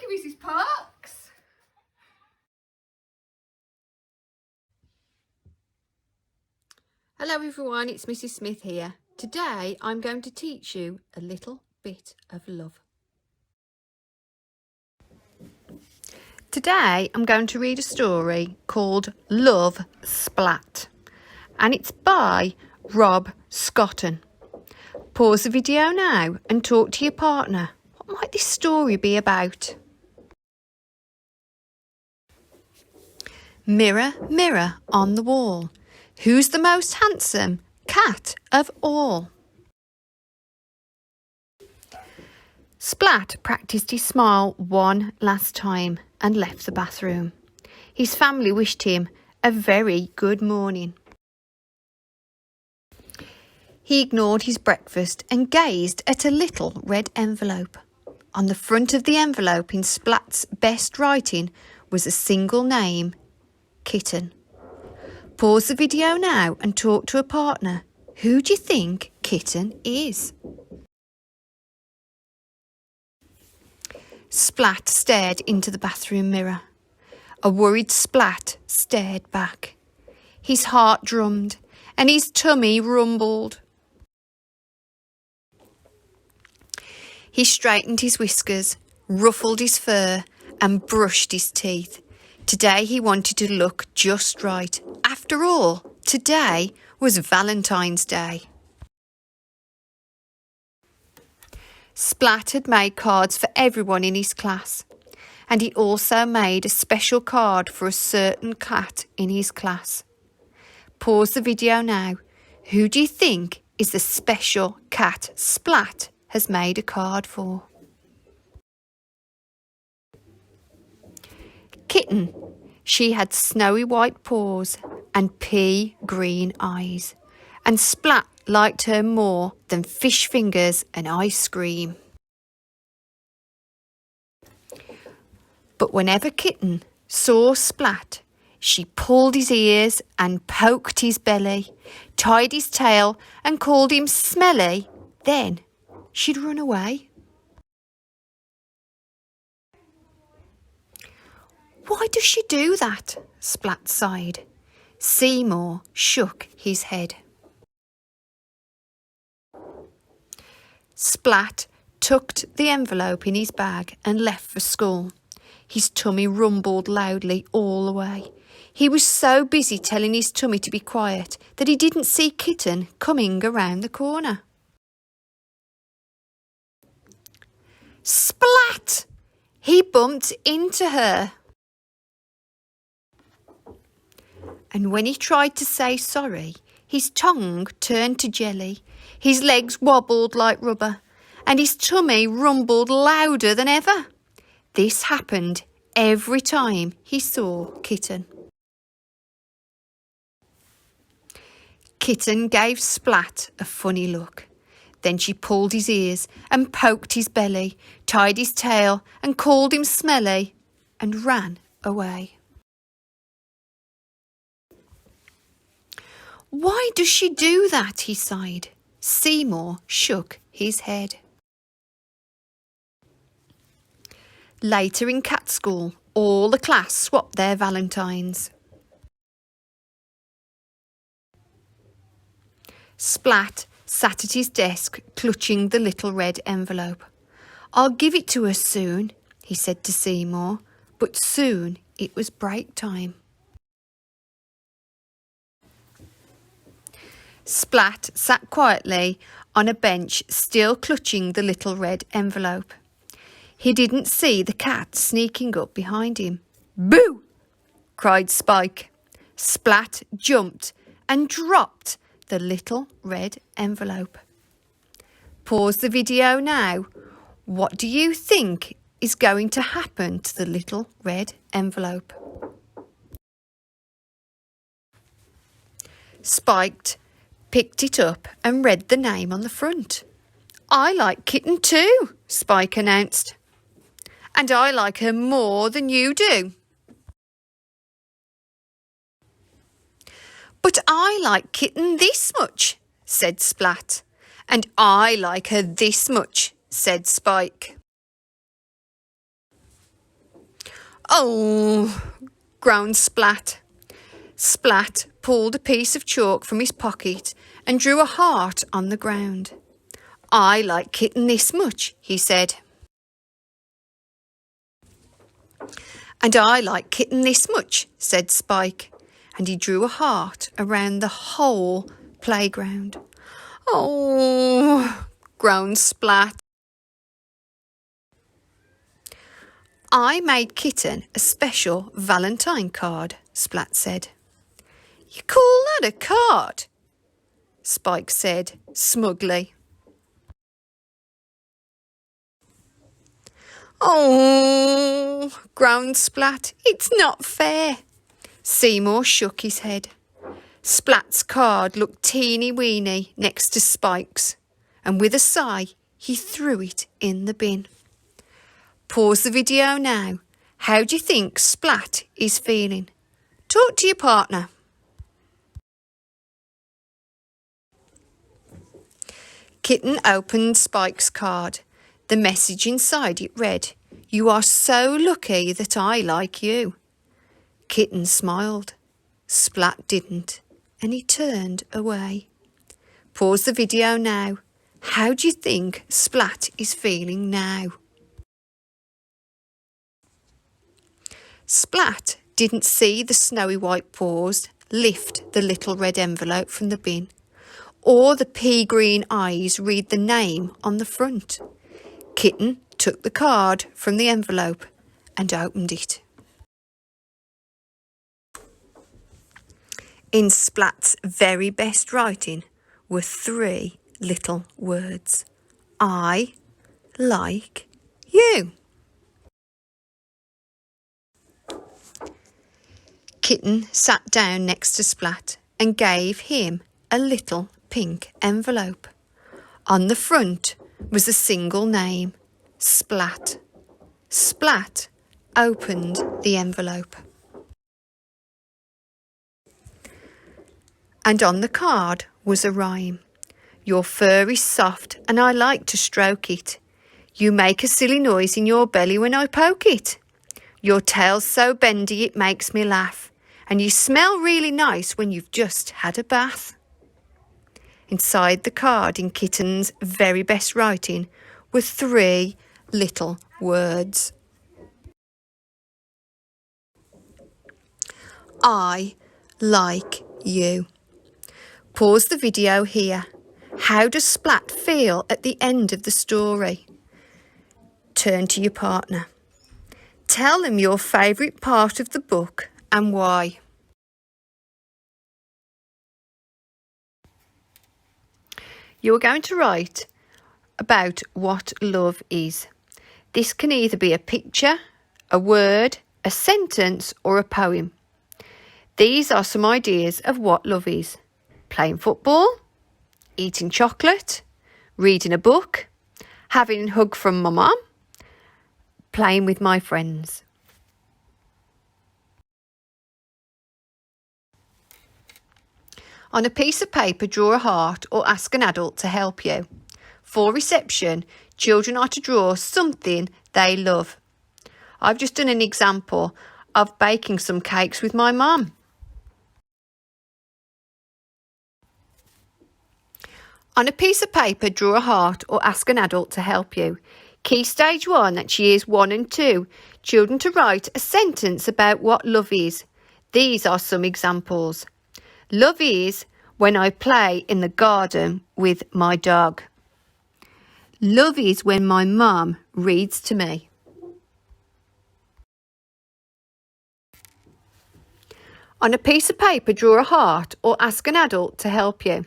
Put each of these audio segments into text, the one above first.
you, Mrs. Parks. Hello everyone, it's Mrs. Smith here. Today I'm going to teach you a little bit of love. Today I'm going to read a story called Love Splat, and it's by Rob Scotton. Pause the video now and talk to your partner. What might this story be about? Mirror, mirror on the wall, who's the most handsome cat of all? Splat practised his smile one last time and left the bathroom. His family wished him a very good morning. He ignored his breakfast and gazed at a little red envelope. On the front of the envelope, in Splat's best writing, was a single name: Kitten. Pause the video now and talk to a partner. Who do you think Kitten is? Splat stared into the bathroom mirror. A worried Splat stared back. His heart drummed and his tummy rumbled. He straightened his whiskers, ruffled his fur and brushed his teeth. Today he wanted to look just right. After all, today was Valentine's Day. Splat had made cards for everyone in his class, and he also made a special card for a certain cat in his class. Pause the video now. Who do you think is the special cat Splat has made a card for? Kitten. She had snowy white paws and pea green eyes, and Splat liked her more than fish fingers and ice cream. But whenever Kitten saw Splat, she pulled his ears and poked his belly, tied his tail and called him smelly. Then she'd run away. Why does she do that? Splat sighed. Seymour shook his head. Splat tucked the envelope in his bag and left for school. His tummy rumbled loudly all the way. He was so busy telling his tummy to be quiet that he didn't see Kitten coming around the corner. Splat! He bumped into her. And when he tried to say sorry, his tongue turned to jelly, his legs wobbled like rubber, and his tummy rumbled louder than ever. This happened every time he saw Kitten. Kitten gave Splat a funny look. Then she pulled his ears and poked his belly, tied his tail and called him smelly, and ran away. Why does she do that? He sighed. Seymour shook his head. Later in cat school, all the class swapped their valentines. Splat sat at his desk, clutching the little red envelope. I'll give it to her soon, he said to Seymour, but soon it was break time. Splat sat quietly on a bench, still clutching the little red envelope. He didn't see the cat sneaking up behind him. Boo! Cried Spike. Splat jumped and dropped the little red envelope. Pause the video now. What do you think is going to happen to the little red envelope? Spike picked it up and read the name on the front. I like Kitten too, Spike announced. And I like her more than you do. But I like Kitten this much, said Splat. And I like her this much, said Spike. Oh, groaned Splat. Splat pulled a piece of chalk from his pocket and drew a heart on the ground. I like Kitten this much, he said. And I like Kitten this much, said Spike, and he drew a heart around the whole playground. Oh, groaned Splat. I made Kitten a special Valentine card, Splat said. You call that a card? Spike said smugly. Oh, groaned Splat, it's not fair. Seymour shook his head. Splat's card looked teeny weeny next to Spike's, and with a sigh, he threw it in the bin. Pause the video now. How do you think Splat is feeling? Talk to your partner. Kitten opened Spike's card. The message inside it read, "You are so lucky that I like you." Kitten smiled. Splat didn't, and he turned away. Pause the video now. How do you think Splat is feeling now? Splat didn't see the snowy white paws lift the little red envelope from the bin, or the pea green eyes read the name on the front. Kitten took the card from the envelope and opened it. In Splat's very best writing were 3 little words. I like you. Kitten sat down next to Splat and gave him a little pink envelope. On the front was a single name, Splat. Splat opened the envelope. And on the card was a rhyme. Your fur is soft and I like to stroke it. You make a silly noise in your belly when I poke it. Your tail's so bendy it makes me laugh. And you smell really nice when you've just had a bath. Inside the card, in Kitten's very best writing, were 3 little words. I like you. Pause the video here. How does Splat feel at the end of the story? Turn to your partner. Tell them your favourite part of the book and why. You are going to write about what love is. This can either be a picture, a word, a sentence, or a poem. These are some ideas of what love is. Playing football, eating chocolate, reading a book, having a hug from my mum, playing with my friends. On a piece of paper, draw a heart or ask an adult to help you. For reception, children are to draw something they love. I've just done an example of baking some cakes with my mum. On a piece of paper, draw a heart or ask an adult to help you. Key stage 1, that's years 1 and 2. Children to write a sentence about what love is. These are some examples. Love is when I play in the garden with my dog. Love is when my mum reads to me. On a piece of paper, draw a heart or ask an adult to help you.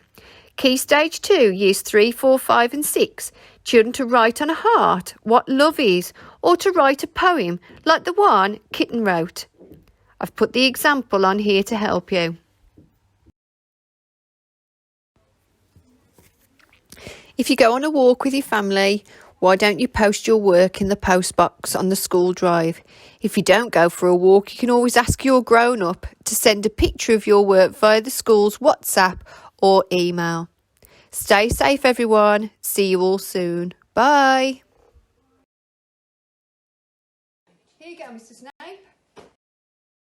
Key stage 2, years 3, 4, 5 and 6. Children to write on a heart what love is, or to write a poem like the one Kitten wrote. I've put the example on here to help you. If you go on a walk with your family, why don't you post your work in the post box on the school drive? If you don't go for a walk, you can always ask your grown-up to send a picture of your work via the school's WhatsApp or email. Stay safe, everyone. See you all soon. Bye. Here you go, Mr. Snape.